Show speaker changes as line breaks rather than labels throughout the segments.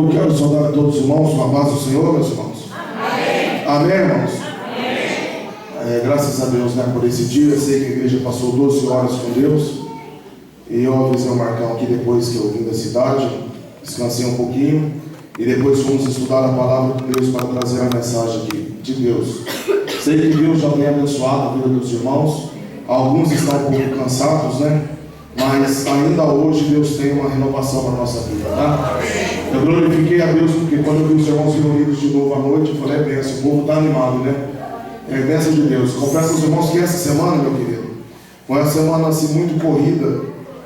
Eu quero saudar a todos os irmãos com a paz do Senhor, meus irmãos.
Amém.
Amém, irmãos?
Amém.
Graças a Deus, né, por esse dia. Eu sei que a igreja passou 12 horas com Deus. E eu avisei o Marcão aqui depois que eu vim da cidade. Descansei um pouquinho. E depois fomos estudar a palavra de Deus para trazer a mensagem aqui de Deus. Sei que Deus já tem abençoado a vida dos irmãos. Alguns estão um pouco cansados, né? Mas ainda hoje Deus tem uma renovação para a nossa vida, tá? Eu glorifiquei a Deus porque quando eu vi os irmãos reunidos de novo à noite, eu falei, é bênção, o povo está animado, né? É bênção de Deus. Confesso aos irmãos que essa semana, meu querido, foi uma semana assim muito corrida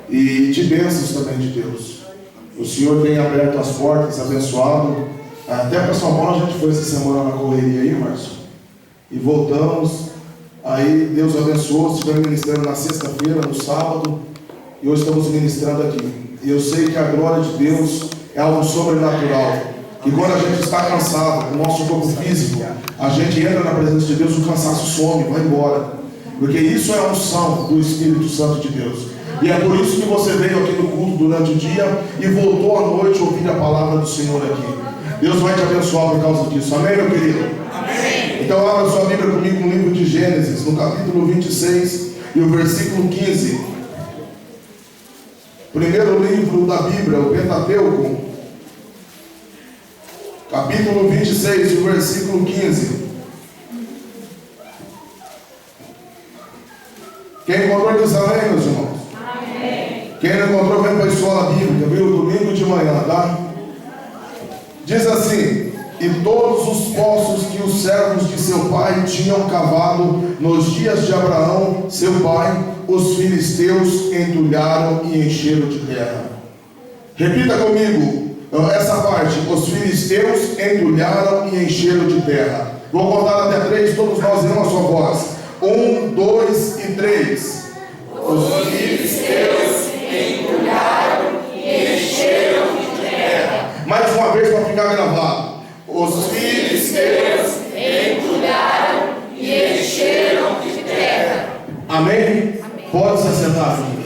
e de bênçãos também de Deus. O Senhor tem aberto as portas, abençoado. Até para São Paulo a gente foi essa semana na correria aí, Márcio. E voltamos. Aí Deus abençoou, estivemos ministrando na sexta-feira, no sábado. E hoje estamos ministrando aqui. E eu sei que a glória de Deus é algo sobrenatural. E quando a gente está cansado, o nosso corpo físico, a gente entra na presença de Deus, o cansaço some, vai embora. Porque isso é a unção do Espírito Santo de Deus. E é por isso que você veio aqui no culto durante o dia e voltou à noite ouvir a palavra do Senhor aqui. Deus vai te abençoar por causa disso. Amém, meu querido?
Amém.
Então abra sua Bíblia comigo no livro de Gênesis, no capítulo 26 e o versículo 15. Primeiro livro da Bíblia, o Pentateuco, capítulo 26 e o versículo 15. Quem encontrou diz amém, meus irmãos?
Amém.
Quem não encontrou, vem para a escola bíblica, viu? Domingo de manhã, tá? Diz assim: e todos os poços que os servos de seu pai tinham cavado nos dias de Abraão, seu pai, os filisteus entulharam e encheram de terra. Repita comigo essa parte: os filisteus entulharam e encheram de terra. Vou contar até 3, todos nós iremos a sua voz. 1, 2 e 3.
Os filisteus entulharam e encheram de terra.
Mais uma vez para ficar gravado. Os
Filisteus entulharam e encheram de terra.
Amém? Pode se assentar, filho.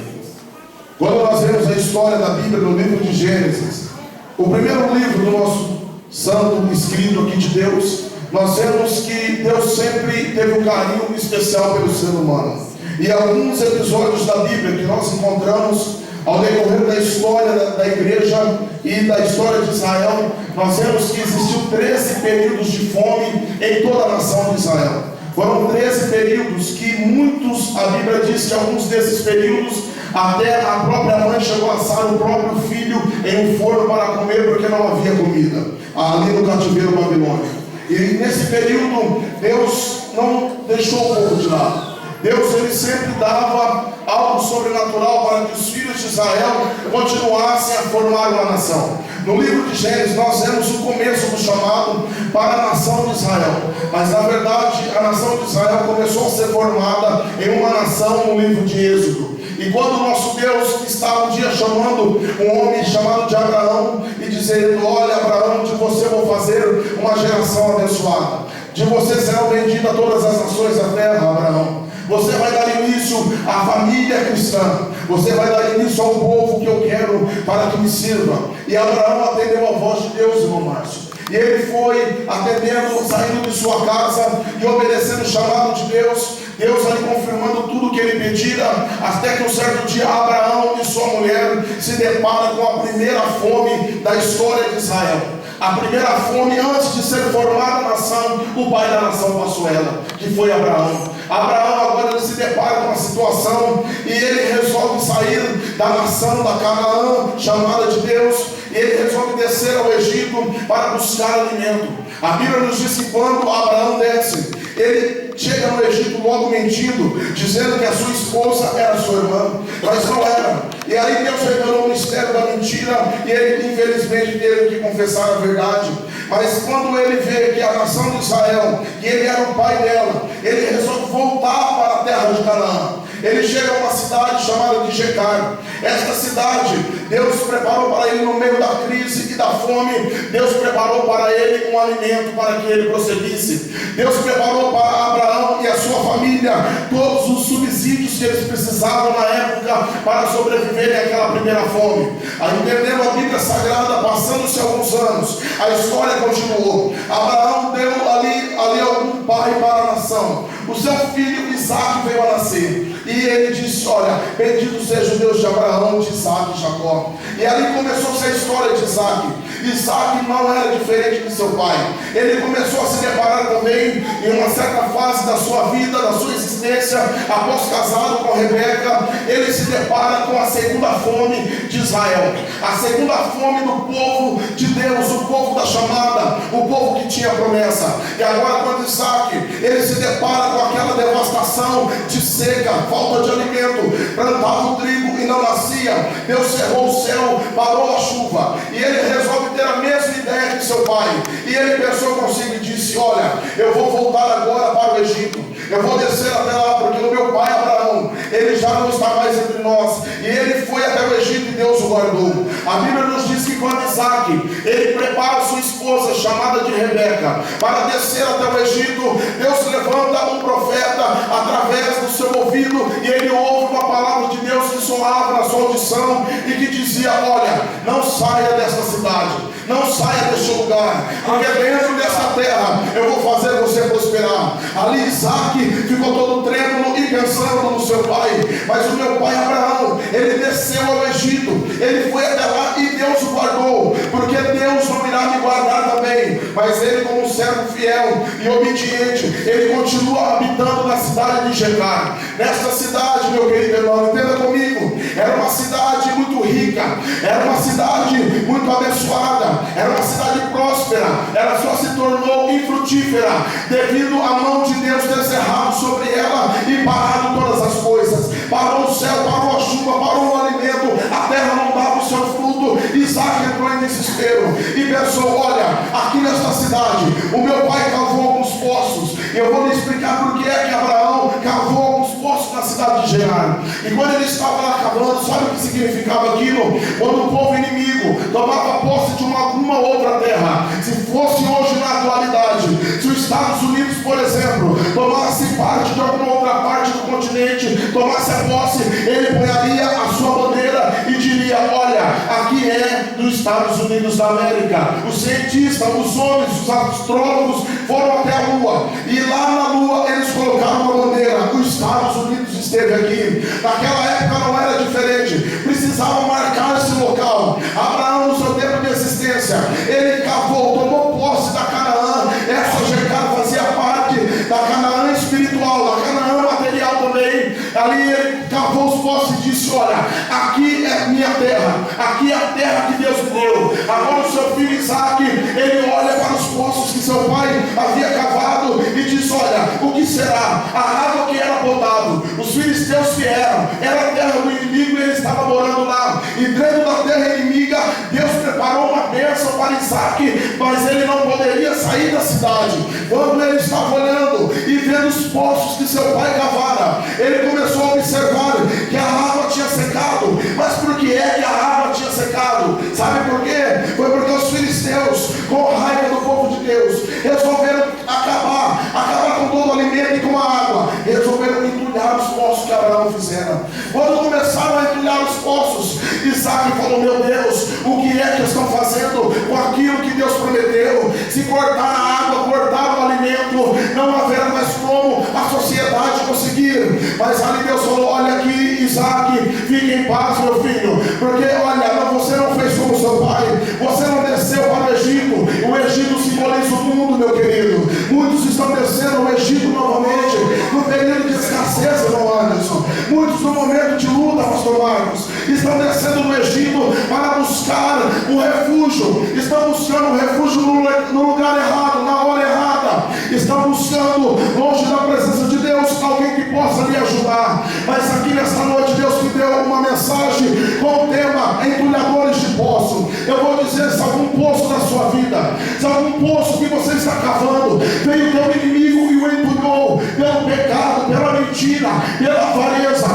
Quando nós vemos a história da Bíblia no livro de Gênesis, o primeiro livro do nosso santo escrito aqui de Deus, nós vemos que Deus sempre teve um carinho especial pelo ser humano. E alguns episódios da Bíblia que nós encontramos ao decorrer da história da igreja e da história de Israel, nós vemos que existiu 13 períodos de fome em toda a nação de Israel. Foram 13 períodos que muitos, a Bíblia diz que alguns desses períodos, até a própria mãe chegou a assar o próprio filho em um forno para comer, porque não havia comida, ali no cativeiro babilônico. E nesse período, Deus não deixou o povo de lado. Deus, ele sempre dava algo sobrenatural para que os filhos de Israel continuassem a formar uma nação. No livro de Gênesis nós vemos o começo do chamado para a nação de Israel. Mas na verdade a nação de Israel começou a ser formada em uma nação no livro de Êxodo. E quando o nosso Deus está um dia chamando um homem chamado de Abraão e dizendo: olha, Abraão, de você vou fazer uma geração abençoada, de você serão benditas todas as nações da terra, Abraão. Você vai dar início à família cristã. Você vai dar início ao povo que eu quero para que me sirva. E Abraão atendeu a voz de Deus, irmão Márcio. E ele foi atendendo, saindo de sua casa e obedecendo o chamado de Deus. Deus ali confirmando tudo que ele pedira, até que um certo dia Abraão e sua mulher se deparam com a primeira fome da história de Israel. A primeira fome, antes de ser formada a nação, o pai da nação passou ela, que foi Abraão. Abraão agora ele se depara com uma situação e ele resolve sair da nação da Canaã, chamada de Deus, e ele resolve descer ao Egito para buscar alimento. A Bíblia nos diz que quando Abraão desce, ele chega no Egito logo mentindo, dizendo que a sua esposa era sua irmã, mas não era. E aí Deus revelou o mistério da mentira e ele infelizmente teve que confessar a verdade. Mas quando ele vê que a nação de Israel, que ele era o pai dela, ele resolve voltar para a terra de Canaã. ele chega a uma cidade chamada de Jecar. Esta cidade, Deus preparou para ele no meio da crise e da fome. Deus preparou para ele um alimento para que ele prosseguisse. Deus preparou para Abraão e a sua família todos os subsídios que eles precisavam na época para sobreviverem àquela primeira fome. Aí, entendendo a Bíblia Sagrada, passando-se alguns anos, a história continuou. Abraão deu ali algum pai para a nação. O seu filho Isaac veio a nascer. E ele disse: olha, bendito seja o Deus de Abraão, de Isaac e Jacó. E ali começou-se a história de Isaac. Isaac não era diferente de seu pai. Ele começou a se deparar também em uma certa fase da sua vida, da sua existência, após casado com Rebeca, ele se depara com a segunda fome de Israel, a segunda fome do povo de Deus, o povo da chamada, o povo que tinha promessa. E agora, quando Isaac ele se depara com aquela devastação de seca, falta de alimento, plantava o trigo e não nascia, Deus cerrou o céu, parou a chuva, e ele resolve ter a mesma ideia que seu pai. E ele pensou consigo e disse: olha, eu vou voltar agora para o Egito, eu vou descer até lá, porque o meu pai Abraão, ele já não está mais entre nós. E ele foi até o Egito e Deus o guardou. A Bíblia nos diz que quando Isaac ele prepara sua esposa, chamada de Rebeca, para descer até o Egito, Deus levanta um profeta através do seu ouvido, e ele ouve uma palavra de Deus que soava na sua audição e que dizia: olha, não saia desta cidade, não saia deste lugar, porque dentro desta terra eu vou fazer você prosperar. Ali Isaac ficou todo trêmulo e pensando no seu pai. Mas o meu pai Abraão, ele desceu ao Egito, ele foi até lá e Deus o guardou, porque Deus não irá me guardar também. Mas ele, como um servo fiel e obediente, ele continua habitando na cidade de Jecar. Nesta cidade, meu querido irmão, entenda comigo, era uma cidade muito rica, era uma cidade muito abençoada, era uma cidade próspera. Ela só se tornou infrutífera devido à mão de Deus ter cerrado sobre ela e parado todas as coisas. Parou o céu, parou a chuva, parou o alimento, a terra não dava o seu fruto. Isaac entrou em desespero e pensou: olha, aqui nesta cidade o meu pai cavou alguns poços, e eu vou lhe explicar por que é que Abraão cavou alguns poços na cidade de Gerar. E quando ele estava lá cavando, sabe o que significava aquilo? Quando o povo inimigo tomava posse de alguma outra terra, se fosse hoje na atualidade, se os Estados Unidos, por exemplo, tomasse parte de alguma outra parte do continente, tomasse a posse, ele ponharia a sua bandeira e diria: olha, aqui é dos Estados Unidos da América. Os cientistas, os homens, os astrólogos foram até a Lua, e lá na Lua eles colocaram uma bandeira: os Estados Unidos esteve aqui. Naquela época não era diferente, precisava marcar esse local. Abraão, no seu tempo de existência, ele cavou, tomou posse da Canaã. Essa Jecar fazia parte da Canaã espiritual, da Canaã material também. Ali ele cavou os poços e disse: olha, aqui é minha terra, aqui é a terra que Deus me deu. Agora o seu filho Isaac, ele olha para os poços que seu pai havia cavado e diz: olha, o que será? A água que era potável, os filisteus vieram, era a terra do inimigo e ele estava morando lá. E dentro da terra inimiga, Deus preparou uma bênção para Isaac, mas ele não poderia sair da cidade. Quando ele estava olhando e vendo os poços que seu pai cavara, ele começou a observar que a água tinha secado. Mas por que é que a água tinha secado? Sabe por quê? Foi porque os filisteus, com raiva do povo de Deus, resolveram acabar com todo o alimento e com a água. Resolveram entulhar os poços que Abraão fizera. Quando começaram a entulhar os poços, Isaac falou: meu Deus, o que é que estão fazendo com aquilo que Deus prometeu? Se cortar a água, cortar o alimento, não haverá mais como a sociedade conseguir. Mas ali Deus falou: olha aqui, Isaac, fique em paz, meu filho, porque olha, você não fez como seu pai, você não desceu para o Egito. O Egito simboliza o mundo, meu querido. Muitos estão descendo ao Egito novamente, no período de escassez, irmão Anderson. Muitos no momento de luta, pastor Marcos, estão descendo no Egito para buscar um refúgio. Estão buscando um refúgio no lugar errado, na hora errada. Estão buscando, longe da presença de Deus, alguém que possa lhe ajudar. Mas aqui nesta noite Deus me deu uma mensagem com o tema entulhadores de poço. Eu vou dizer: se algum poço na sua vida, se algum poço que você está cavando, veio o teu inimigo e o entulhou pelo pecado, pela mentira, pela avareza,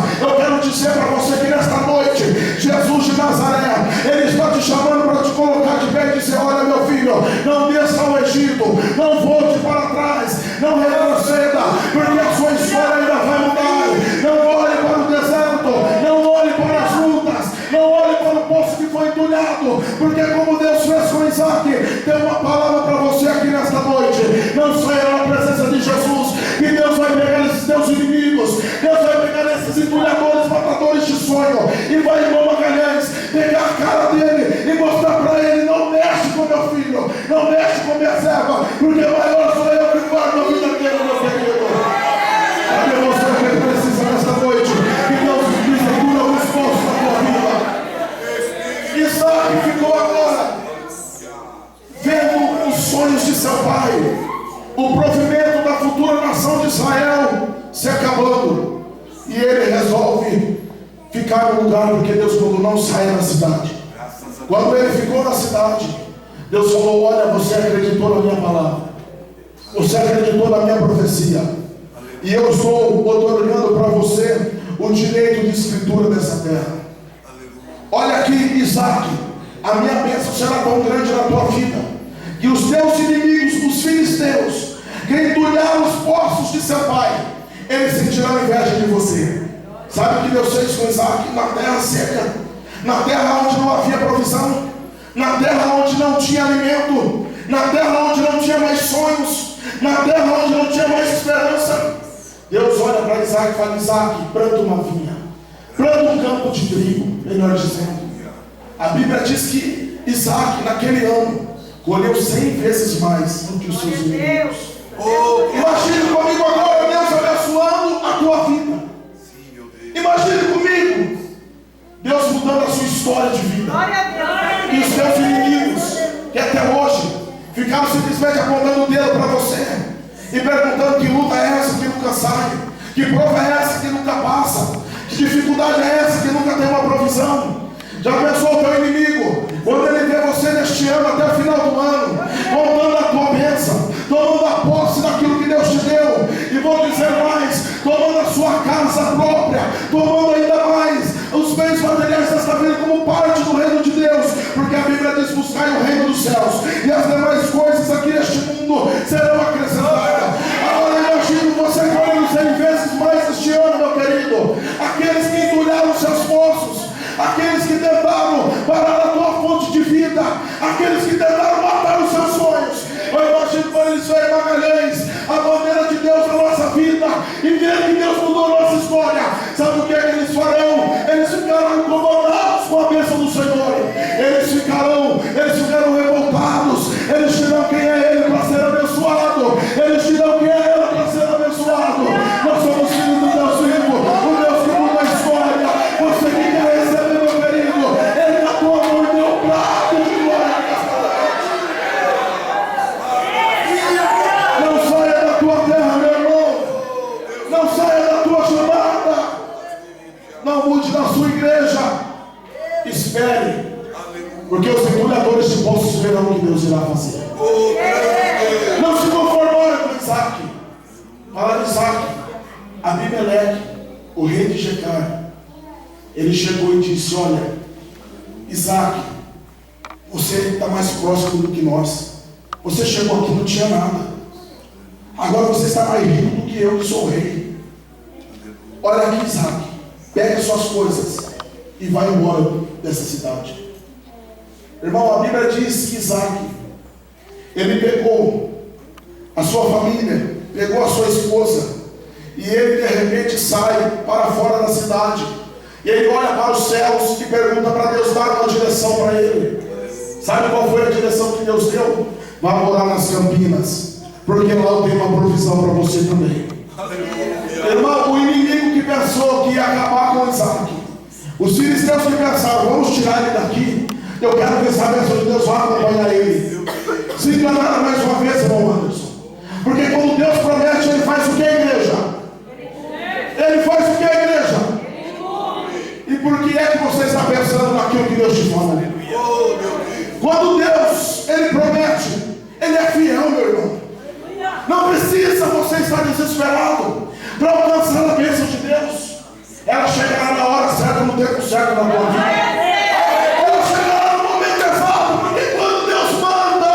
E ele resolve ficar no lugar porque Deus mandou não sair da cidade. Quando ele ficou na cidade, Deus falou: olha, você acreditou na minha palavra, você acreditou na minha profecia, e eu estou otorgando para você o direito de escritura dessa terra. Olha aqui, Isaac, a minha bênção será tão grande na tua vida, que os teus inimigos, os filisteus, que entulharam os poços de seu pai, eles sentirão inveja de você. Sabe o que Deus fez com Isaac? Na terra seca, na terra onde não havia provisão, na terra onde não tinha alimento, na terra onde não tinha mais sonhos, na terra onde não tinha mais esperança, Deus olha para Isaac e fala: Isaac, planta uma vinha, planta um campo de trigo, melhor dizendo. A Bíblia diz que Isaac, naquele ano, colheu 100 vezes mais do que os seus inimigos. Imagine comigo agora Deus abençoando a tua vida. Imagine comigo Deus mudando a sua história de vida. E os teus inimigos, que até hoje ficaram simplesmente apontando o dedo para você e perguntando: que luta é essa que nunca sai? Que prova é essa que nunca passa? Que dificuldade é essa que nunca tem uma provisão? Já pensou o teu inimigo, quando ele vê você neste ano até o final do ano, contando a tua bênção, tomando a posse daquilo que Deus te deu, e vou dizer mais, tomando a sua casa própria, tomando ainda mais os bens materiais desta vida como parte do reino de Deus, porque a Bíblia diz: buscai o reino dos céus, e as demais coisas aqui neste mundo serão acrescentadas. Agora imagine você colhendo 100 vezes mais este ano, meu querido. Aqueles que entulharam os seus poços, aqueles que tentaram parar a tua fonte de vida, aqueles que tentaram matar os seus sonhos. Eu imagino quando eles veem Magalhães, a bandeira de Deus na nossa vida, e ver que Deus mudou a nossa história. Sabe o que é que eles farão? Eles ficarão incomodados com a bênção do Senhor. Eles ficarão revoltados. Eles dirão: quem é ele para ser abençoado? Eles dirão: quem é ela para ser abençoado? Nós somos filhos do Deus vivo, o Deus que muda a história. Você que quer receber, meu querido, ele na tua mão e deu um prato de glória nesta noite. Não saia da tua terra, meu irmão. Não saia da tua jornada. Não mude da sua igreja. Espere, porque os mergulhadores de poços verão o que Deus irá fazer. Não se conformaram com Isaac. Fala de Isaac. Abimeleque, o rei de Gerar, ele chegou e disse: olha, Isaac, você está mais próximo do que nós. Você chegou aqui e não tinha nada. Agora você está mais rico do que eu, que sou o rei. Olha aqui, Isaac, pega suas coisas e vai embora dessa cidade. Irmão, a Bíblia diz que Isaac, ele pegou a sua família, pegou a sua esposa, e ele de repente sai para fora da cidade. E ele olha para os céus e pergunta para Deus dar uma direção para ele. Sabe qual foi a direção que Deus deu? Vá morar nas Campinas, porque lá eu tenho uma provisão para você também. Irmão, o inimigo que pensou que ia acabar com Isaac, os filisteus que pensaram: vamos tirar ele daqui, eu quero ver se a bênção de Deus vai acompanhar ele. Se enganaram mais uma vez, irmão Anderson. Porque quando Deus promete, ele faz o que, igreja? Ele faz o que, igreja? E por que é que você está pensando naquilo que Deus te fala? Quando Deus, ele promete, ele é fiel, meu irmão. Não precisa você estar desesperado para alcançar a bênção de Deus. Ela chegará na hora certa, no tempo certo na tua vida. Ela chegará no momento exato, porque quando Deus manda,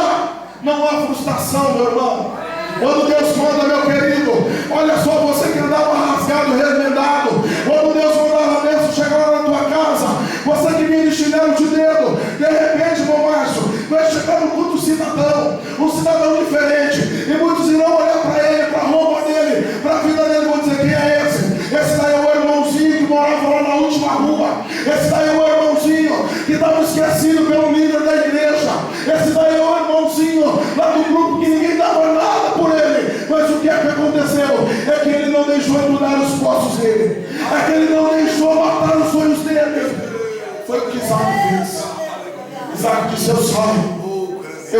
não há frustração, meu irmão. Quando Deus manda, meu querido, olha só, você que andava rasgado, remendado, quando Deus mandava a bênção chegar na tua casa, você que vinha de chinelo de dedo, de repente, irmão Márcio, vai chegar no culto um cidadão diferente, e muitos irão olhar para ele, para a roupa dele, para a vida dele, e vão dizer: quem é esse? Esse daí é o irmãozinho que morava lá na última rua. Esse daí é o irmãozinho que estava esquecido pelo líder da igreja. Esse daí é o irmãozinho lá do grupo que ninguém dava nada por ele. Mas o que é que aconteceu? É que ele não deixou mudar os poços dele. É que ele não deixou matar os sonhos dele. Foi o que Isaac fez. Isaac disse: eu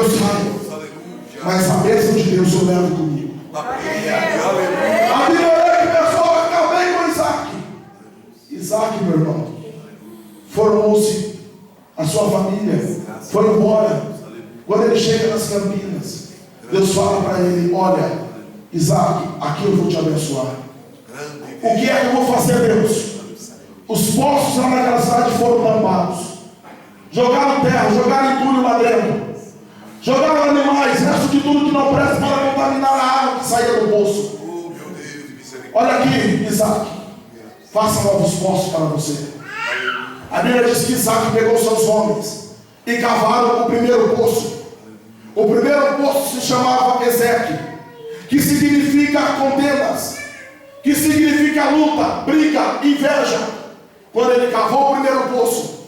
saio, mas a bênção de Deus eu levo comigo. A Bíblia pensou: acabei com Isaac. Isaac, meu irmão, formou-se, a sua família foi embora. Quando ele chega nas Campinas, Deus fala para ele: olha, Isaac, aqui eu vou te abençoar. O que é que eu vou fazer, Deus? Os poços lá naquela cidade foram tampados. Jogaram terra, jogaram entulho lá dentro. Jogaram animais, resto de tudo que não presta para contaminar a água que saía do poço. Olha aqui, Isaac, faça novos poços para você. A Bíblia diz que Isaac pegou seus homens e cavaram o primeiro poço. O primeiro poço se chamava Ezeque, que significa contendas, que significa luta, briga, inveja. Quando ele cavou o primeiro poço,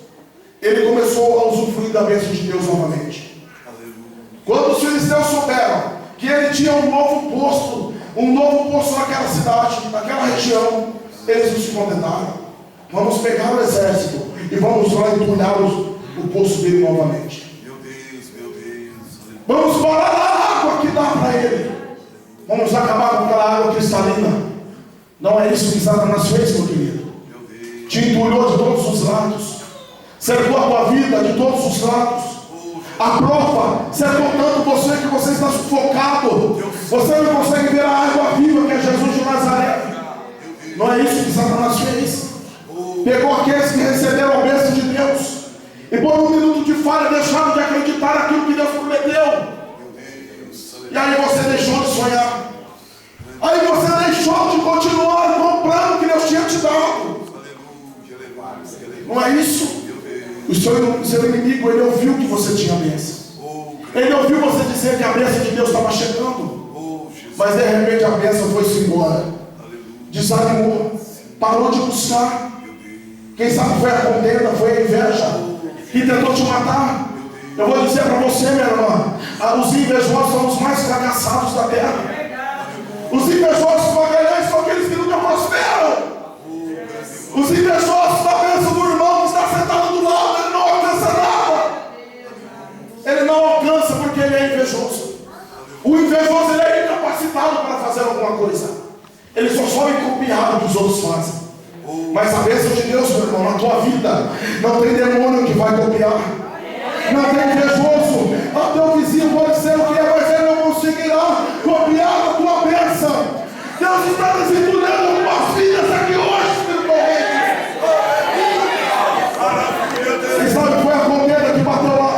ele começou a usufruir da bênção de Deus novamente. Quando os filisteus souberam que ele tinha um novo poço naquela cidade, naquela região, eles não se contentaram. Vamos pegar o exército e vamos lá entulhar o poço dele novamente.
Meu Deus.
Vamos parar a água que dá para ele. Vamos acabar com aquela água cristalina. Não é isso que Satanás fez, meu querido. Te entulhou de todos os lados, cercou a tua vida de todos os lados. A prova cercou tanto você que você está sufocado. Você não consegue ver a água viva que é Jesus de Nazaré. Não é isso que Satanás fez. Pegou aqueles que receberam a bênção de Deus e por um minuto de falha deixaram de acreditar naquilo que Deus prometeu. E aí você deixou de sonhar. Aí você deixou de continuar com o plano que Deus tinha te dado. Não é isso? O seu inimigo, ele ouviu que você tinha bênção. Ele ouviu você dizer que a bênção de Deus estava chegando. Mas de repente a bênção foi-se embora. Desanimou. Parou de buscar. Quem sabe foi a contenda, foi a inveja que tentou te matar. Eu vou dizer para você, minha irmã, os invejosos são os mais fracassados da terra. Os invejosos magalhães são aqueles que nunca prosperam. Os invejosos da bênção do irmão que está sentado do lado, ele não alcança nada. Ele não alcança porque ele é invejoso. O invejoso, ele é incapacitado para fazer alguma coisa. Ele só sobe copiar o que os outros fazem. Mas a bênção de Deus, meu irmão, na tua vida, não tem demônio que vai copiar. Não tem invejoso. O teu vizinho pode ser o que é, mas ele não conseguirá copiar a tua bênção. Deus está desentulhando algumas vidas aqui hoje, meu irmão. Quem sabe foi a contenda que bateu lá.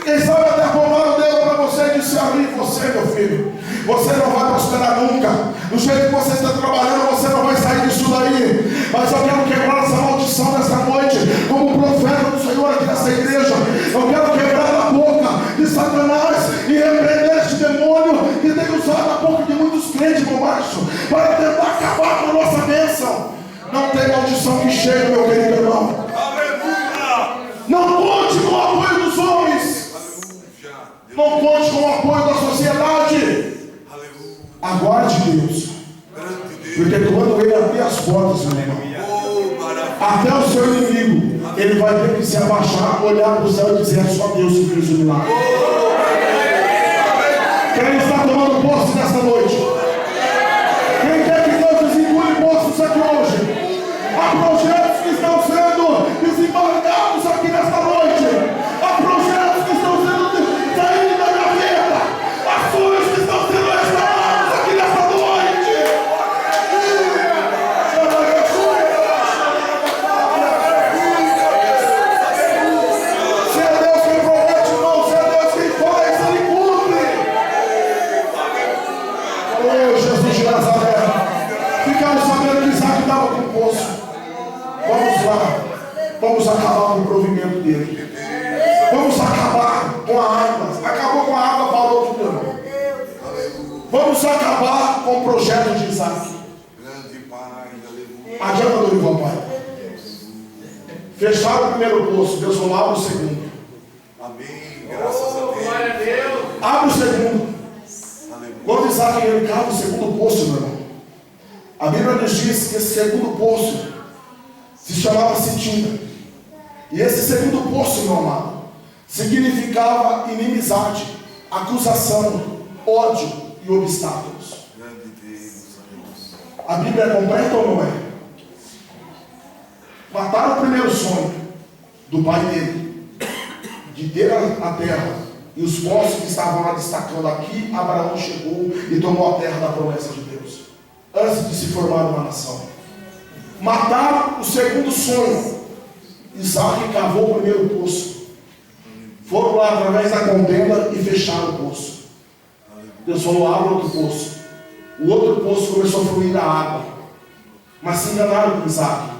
Quem sabe até apontaram o dedo para você e disse: ali você, meu filho, você não vai prosperar nunca. Do jeito que você está trabalhando, você não vai sair disso daí. Mas eu quero quebrar essa maldição nesta noite, como profeta do Senhor aqui nessa igreja. Eu quero quebrar a boca de Satanás e repreender este demônio que tem usado a boca de muitos crentes, meu macho, para tentar acabar com a nossa bênção. Não tem maldição que chegue, meu querido irmão. Não conte com o apoio dos homens. Não conte com o apoio da sociedade. Aguarde Deus. Porque quando Ele abrir as portas, meu irmão, até o seu inimigo, ele vai ter que se abaixar, olhar para o céu e dizer: é só Deus que fez o milagre. Quem está tomando posse nesta noite? Quem quer que Deus desengule postos aqui hoje? Há projetos que estão sendo desembarcados aqui nesta noite. Há projetos que estão sendo saindo da gaveta. Há sonhos que estão sendo restaurados aqui nesta noite. Se é Deus quem promete, irmão, se é Deus quem faz, Ele cumpre. Oh, Jesus de Nazaré. Ficamos sabendo que Isaac estava com o poço. Vamos lá, vamos acabar com o provimento dele. Vamos acabar com a água. Acabou com a água, parou tudo, irmão. Vamos acabar com o projeto de Isaac. Adianta, Dorival, pai. Fecharam o primeiro poço, Deus não abre o segundo.
Amém. Graças a Deus.
Abre o segundo. Quando Isaac ele cava o segundo poço, meu irmão, a Bíblia nos diz que esse segundo poço se chamava Sitina. E esse segundo poço, meu amado, significava inimizade, acusação, ódio e obstáculos. A Bíblia é completa ou não é? Mataram o primeiro sonho do pai dele, de ter a terra, e os poços que estavam lá destacando. Aqui Abraão chegou e tomou a terra da promessa de Deus, antes de se formar uma nação. Mataram o segundo sonho. Isaac cavou o primeiro poço. Foram lá através da contenda e fecharam o poço. Deus falou: abre outro poço. O outro poço começou a fluir a água. Mas se enganaram com Isaac,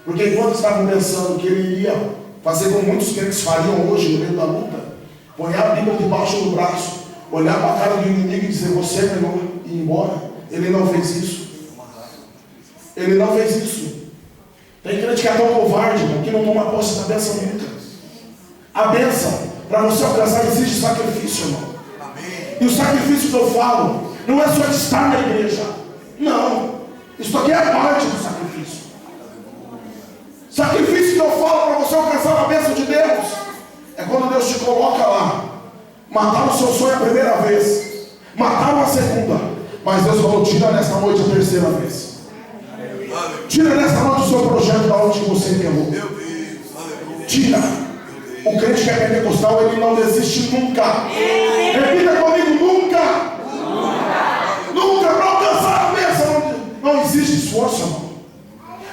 porque enquanto estavam pensando que ele iria fazer como muitos crentes fariam hoje no meio da luta, pôr a Bíblia debaixo do braço, olhar para a cara do inimigo e dizer: você é melhor, e ir embora. Ele não fez isso. Ele não fez isso. Tem crente que é tão covarde, irmão, que não toma posse da bênção nunca. A bênção, para você alcançar, exige sacrifício, irmão. Amém. E o sacrifício que eu falo não é só de estar na igreja. Não. Isso aqui é parte do sacrifício. Sacrifício que eu falo para você alcançar a bênção de Deus é quando Deus te coloca lá. Mataram o seu sonho a primeira vez, mataram a segunda, mas Deus falou: tira nessa noite a terceira vez. Tira nessa noite o seu projeto da onde você enterrou. Tira. O crente que é pentecostal, ele não desiste nunca. Repita comigo: nunca. Nunca. Para alcançar a bênção não existe esforço, irmão.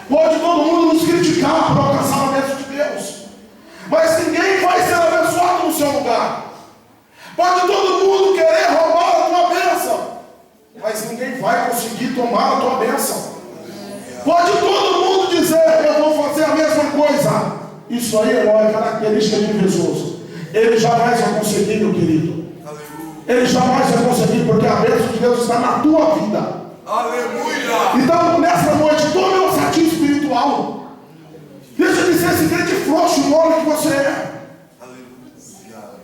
Pode todo mundo nos criticar para alcançar a bênção de Deus, mas ninguém vai ser abençoado no seu lugar. Pode todo mundo querer roubar a tua bênção, mas ninguém vai conseguir tomar a tua bênção. Pode todo mundo dizer: eu vou fazer a mesma coisa. Isso aí, irmão, é característica de invejoso. Ele jamais vai conseguir, meu querido. Ele jamais vai conseguir, porque a bênção de Deus está na tua vida. Aleluia! Então, nessa noite, tome uma satisfação espiritual. Deixa de ser esse crente frouxo e mole que você é.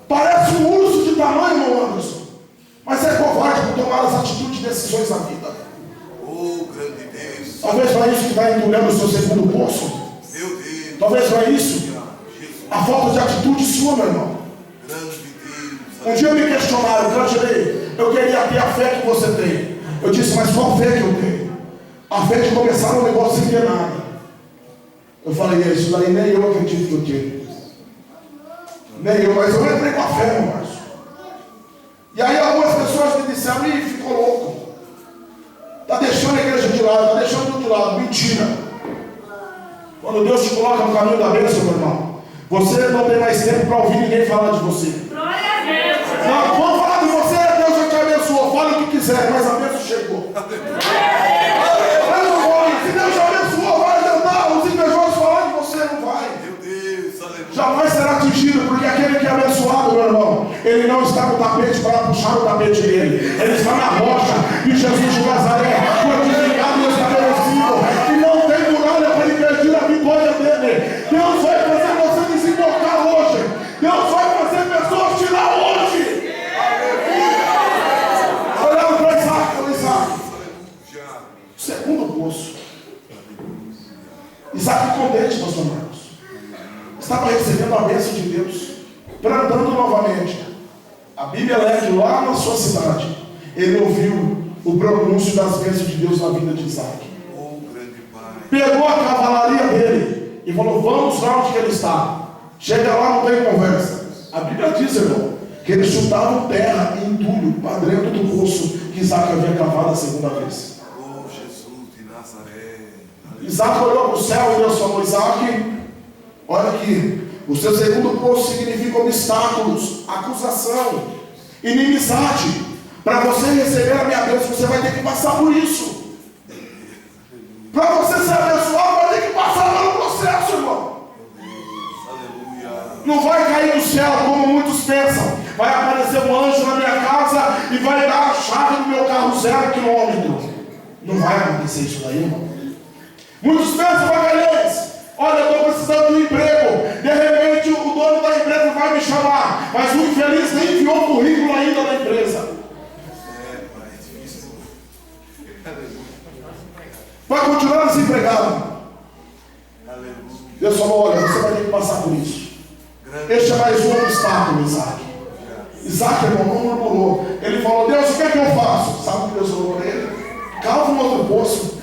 Parece um urso de tamanho, irmão Anderson, mas é covarde por tomar as atitudes e decisões da vida. Oh, grande Deus! Talvez foi isso que está entulhando o seu segundo poço. Meu Deus! Talvez foi isso. A falta de atitude sua, meu irmão. Um dia me questionaram: eu queria ter a fé que você tem. Eu disse: mas qual fé que eu tenho? A fé de começar um negócio sem ter nada. Eu falei: isso daí nem eu acredito que eu tenho. Nem eu, mas eu entrei com a fé, meu Márcio. E aí algumas pessoas me disseram: ih, ficou louco. Está deixando a igreja de lado, está deixando tudo de lado. Mentira. Quando Deus te coloca no caminho da bênção, meu irmão, você não tem mais tempo para ouvir ninguém falar de você. Não, vamos falar de você, Deus já te abençoou. Fale o que quiser, mas a bênção chegou. Se Deus te abençoou, vai adiantar. Os invejosos falar de você, não vai. Jamais será atingido, porque aquele que é abençoado, meu irmão, ele não está no tapete para puxar o tapete dele. Ele está na rocha de Jesus de Nazaré, fortificado e estabelecido. E não tem muralha para impedir a vitória dele. Deus vai fazer você desembocar hoje. Deus vai fazer pessoas tirar hoje. Olhando para Isaac, segundo poço. Isaac contente, pastor Marcos, estava recebendo a bênção de Deus, plantando novamente. A Bíblia leva lá na sua cidade. Ele ouviu o pronúncio das bênçãos de Deus na vida de Isaac. Pegou a cavalaria dele e falou: vamos lá onde que ele está. Chega lá, não tem conversa. A Bíblia diz, irmão, que eles chutavam terra e entulho para dentro do poço que Isaac havia cavado a segunda vez. Oh, Jesus de Nazaré. Isaac olhou para o céu e Deus falou: Isaac, olha aqui, o seu segundo poço significa obstáculos, acusação, inimizade. Para você receber a minha bênção, você vai ter que passar por isso. Para você ser abençoado, vai ter que passar pelo processo, irmão. Não vai cair do céu como muitos pensam. Vai aparecer um anjo na minha casa e vai dar a chave do meu carro 0 km. Não vai acontecer isso daí, irmão. Muitos pensam, Magalhães: olha, eu estou precisando de um emprego. De repente o dono da empresa vai me chamar, mas o infeliz nem enviou o currículo ainda na empresa. Vai continuar desempregado. Deus falou: olha, você vai ter que passar por isso. Este é mais um obstáculo, Isaac. Isaac, irmão, não murmurou. Ele falou: Deus, o que é que eu faço? Sabe o que Deus falou para ele? Cava um outro poço.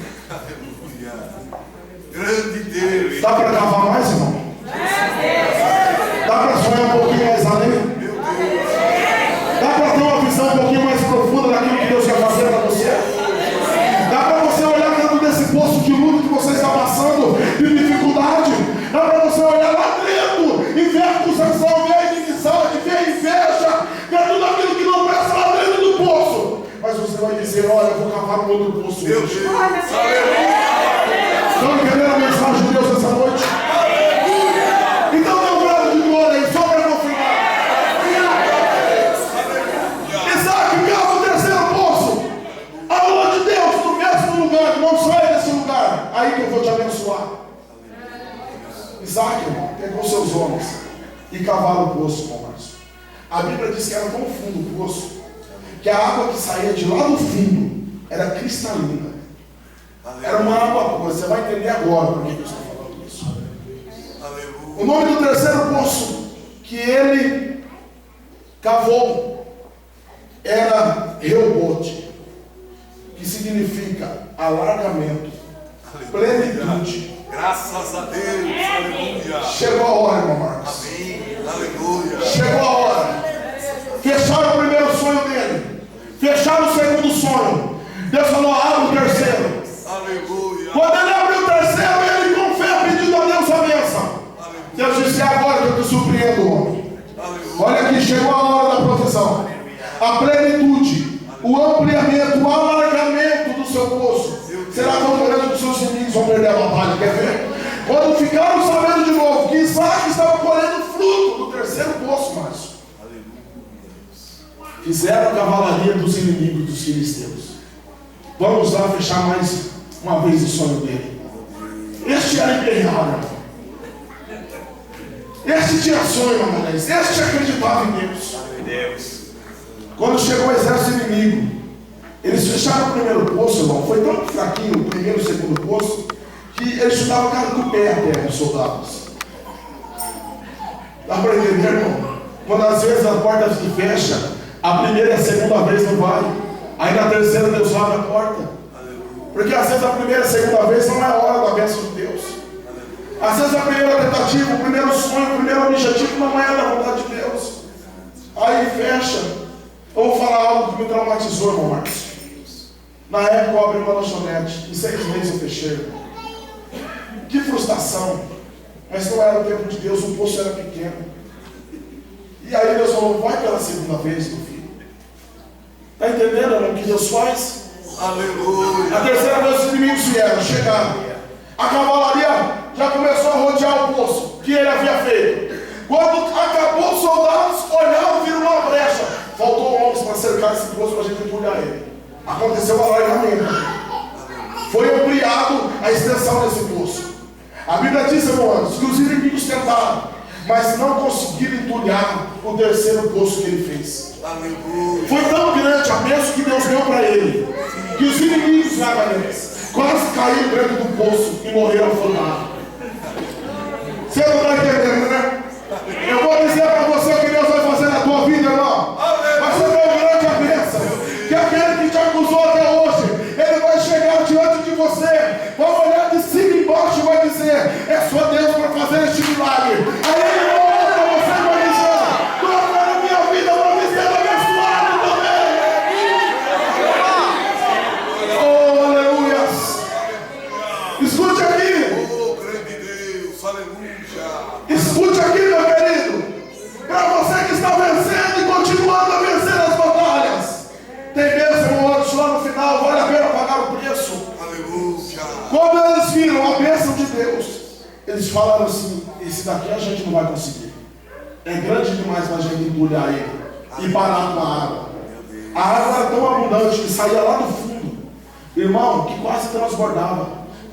Grande Deus. Dá para cavar mais, irmão? Dá para sonhar um pouquinho mais além? Dá para ter uma visão um pouquinho mais profunda daquilo que Deus quer fazer para você? Dá para você olhar dentro desse poço de luta que você está passando, de dificuldade? Dá para você olhar lá dentro e ver a acusação, ver a inimizade, ver a inveja, ver tudo aquilo que não presta lá dentro do poço. Mas você vai dizer: olha, eu vou cavar um outro poço hoje. Estão entendendo a mensagem de Deus essa noite? Então dê um grado de glória aí, só para confirmar. Isaac cava o terceiro poço. Aonde Deus, no mesmo lugar, não sai desse lugar. Aí que eu vou te abençoar. Isaac, irmão, pegou seus homens e cavaram o poço, irmão Márcio. A Bíblia diz que era tão fundo o poço que a água que saía de lá do fundo era cristalina. Era uma água pura. Você vai entender agora por que eu estou falando isso. Aleluia. O nome do terceiro poço que ele cavou era Reobote, que significa alargamento, plenitude.
Graças a Deus. Aleluia.
Chegou a hora, irmão Marcos.
Amém. Aleluia.
Chegou a hora. Fecharam o primeiro sonho dele. Fecharam o segundo sonho. Deus falou: abre o terceiro.
Aleluia.
Quando ele abriu o terceiro, ele com fé pedindo a Deus a bênção. Deus disse: é agora que eu te surpreendo, homem. Olha aqui, chegou a hora da profissão. A plenitude, o ampliamento, o alargamento do seu poço será tão grande que os seus inimigos vão perder a batalha. Quer ver? Quando ficaram sabendo de novo que Isaac estava colhendo fruto do terceiro poço, Márcio, fizeram a cavalaria dos inimigos dos filisteus. Vamos lá fechar mais uma vez o sonho dele. Este era imperial, este tinha sonho, irmãos. Este acreditava em Deus. Quando chegou o exército inimigo, eles fecharam o primeiro poço, irmão. Foi tão fraquinho o primeiro e o segundo poço que eles chutavam o cara com o pé até, os soldados. Dá para entender, irmão? Quando às vezes a porta se fecha, a primeira e a segunda vez não vai. Aí na terceira Deus abre a porta. Porque às vezes a primeira e a segunda vez não é a hora da bênção de Deus. Às vezes a primeira tentativa, o primeiro sonho, o primeiro objetivo não é da vontade de Deus. Aí fecha. Eu vou falar algo que me traumatizou, irmão Marcos. Na época eu abri uma lanchonete. Em 6 meses eu fechei. Que frustração. Mas não era o tempo de Deus, o poço era pequeno. E aí Deus falou: vai pela segunda vez, meu filho. Está entendendo, irmão, o que Deus faz?
Aleluia.
A terceira vez os inimigos vieram, chegaram. A cavalaria já começou a rodear o poço que ele havia feito. Quando acabou, os soldados olharam, viram uma brecha. Faltou homens para cercar esse poço para a gente empurrar ele. Aconteceu o alargamento. Foi ampliado a extensão desse poço. A Bíblia diz, irmãos, que os inimigos tentaram, mas não conseguiram entulhar o terceiro poço que ele fez.
Aleluia.
Foi tão grande a bênção que Deus deu para ele, que os inimigos gabanetes quase caíram dentro do poço e morreram afogados. Você não está entendendo, né? Eu vou dizer para você o que Deus vai fazer na tua vida, irmão. Vai ser tão grande a bênção que aquele que te acusou até hoje, ele vai chegar diante de você, vai olhar de cima e embaixo e vai dizer: é só Deus para fazer este milagre. Aí ele olha para você e vai dizer: glória na minha vida para me ser abençoado também. Oh, aleluia. Escute aqui.
Oh, grande Deus. Aleluia.
Escute aqui, meu querido. Para você que está vencendo e continuando a vencer as batalhas, tem bênção, irmão, lá no final, vale a pena pagar o preço.
Aleluia.
Quando eles viram a bênção de Deus, eles falaram assim: esse daqui a gente não vai conseguir. É grande demais para a gente embrulhar ele e parar com a água. A água era tão abundante que saía lá do fundo, irmão, que quase transbordava.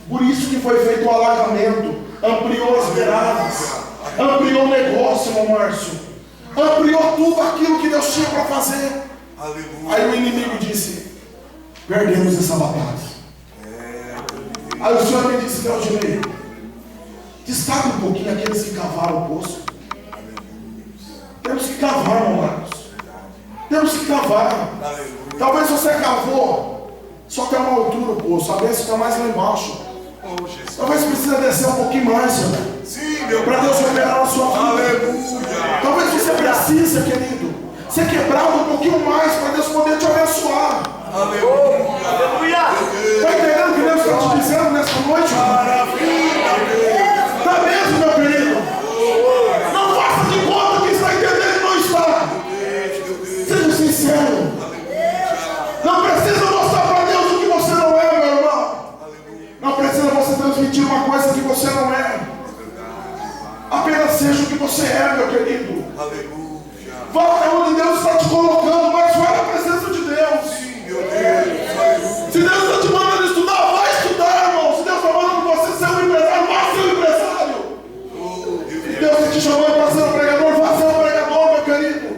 Por isso que foi feito o alargamento, ampliou as beiradas, ampliou o negócio, irmão Márcio, ampliou tudo aquilo que Deus tinha para fazer.
Aleluia.
Aí o inimigo disse: perdemos essa batalha. Aí o Senhor me disse: Claudinei, destaca um pouquinho aqueles que cavaram o poço. Temos que cavar, irmão Marcos. Temos que cavar. Talvez você cavou, só tem uma altura o poço, a bênção está mais lá embaixo.
Oh, Jesus.
Talvez precisa descer um pouquinho mais, Senhor.
Sim, meu
Para
Pai.
Deus operar na sua vida.
Aleluia.
Talvez você precise, querido, ser quebrado um pouquinho mais para Deus poder te abençoar.
Aleluia.
Está entendendo o que Deus está te dizendo nesta noite? Está mesmo, meu querido? Não faça de conta que está entendendo e não está. Seja sincero. Não precisa mostrar para Deus o que você não é, meu irmão. Não precisa você transmitir uma coisa que você não é. Apenas seja o que você é, meu querido.
Aleluia.
Vá para onde Deus está te colocando, mas vai na presença de Deus.
Sim, meu Deus.
Se Deus está te mandando estudar, vai estudar, irmão. Se Deus está mandando você ser um empresário, vai ser um empresário. Se Deus está te chamando para ser um pregador, vai ser um pregador, meu querido.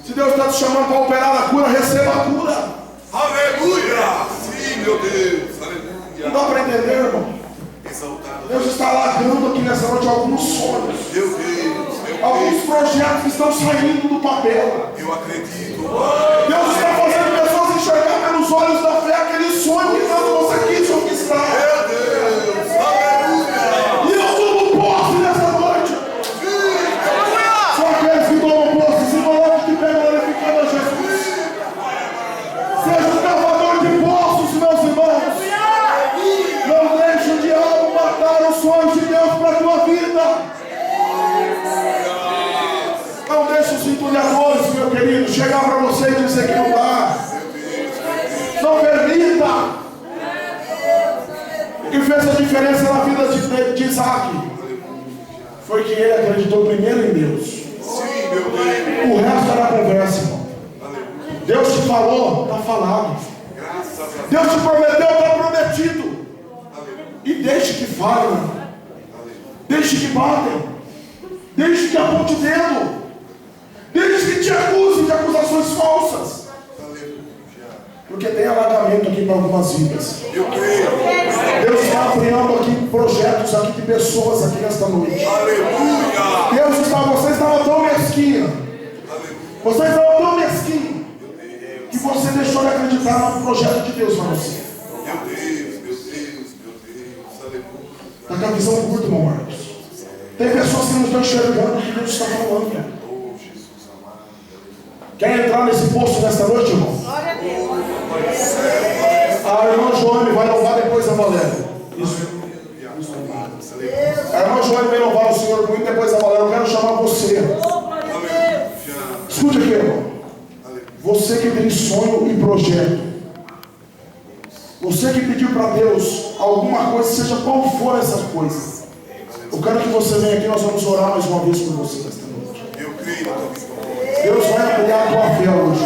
Se Deus está te chamando para operar na cura, receba a cura.
Aleluia. Sim, meu Deus.
Não
Aleluia.
dá para entender, irmão?
Exaltado.
Deus está largando aqui nessa noite alguns sonhos,
Meu Deus.
alguns projetos que estão saindo do papel.
Eu acredito, Pai.
Deus está fazendo pessoas enxergar pelos olhos da fé aquele sonho que tanto você quis conquistar.
Meu Deus. Aleluia.
E eu tomo posse nessa noite. Só aqueles que tomam posse, se coloquem de pé glorificando a Jesus. Seja um cavador de poços, meus irmãos. Não deixe o diabo matar os sonhos de Deus para a tua vida. Não deixe os entulhadores, meu querido, chegar para você e dizer que não dá. Não permita. O que fez a diferença na vida de Isaac foi que ele acreditou primeiro em Deus.
Sim, meu Deus.
O resto era conversa, irmão. Deus te falou, está falado.
Graças a Deus.
Deus te prometeu, está prometido. E deixe que falem. Deixe que batem. Deixe que aponte o dedo. Deixe que te acusem de acusações falsas. Porque tem alagamento aqui para algumas vidas.
Eu creio.
Deus está criando aqui projetos aqui de pessoas aqui nesta noite.
Aleluia.
Deus está, você estava tão mesquinha. Você estava tão mesquinho que você deixou de acreditar no projeto de Deus para você.
Meu Deus, meu Deus, meu Deus. Aleluia.
Está com a visão curta, irmão Marcos. Tem pessoas que não estão enxergando o que Deus está falando, cara.
Oh, Jesus amado.
Quer entrar nesse poço nesta noite, irmão?
Glória a Deus.
A irmã Joane vai louvar depois a Valéria. Isso. A irmã Joane vai louvar o Senhor muito depois a Valéria. Eu quero chamar você. Escute aqui, irmão. Você que tem sonho e projeto. Você que pediu para Deus alguma coisa, seja qual for essas coisas. Eu quero que você venha aqui, nós vamos orar mais uma vez por você nesta noite.
Eu creio.
Deus vai apoiar a tua fé hoje.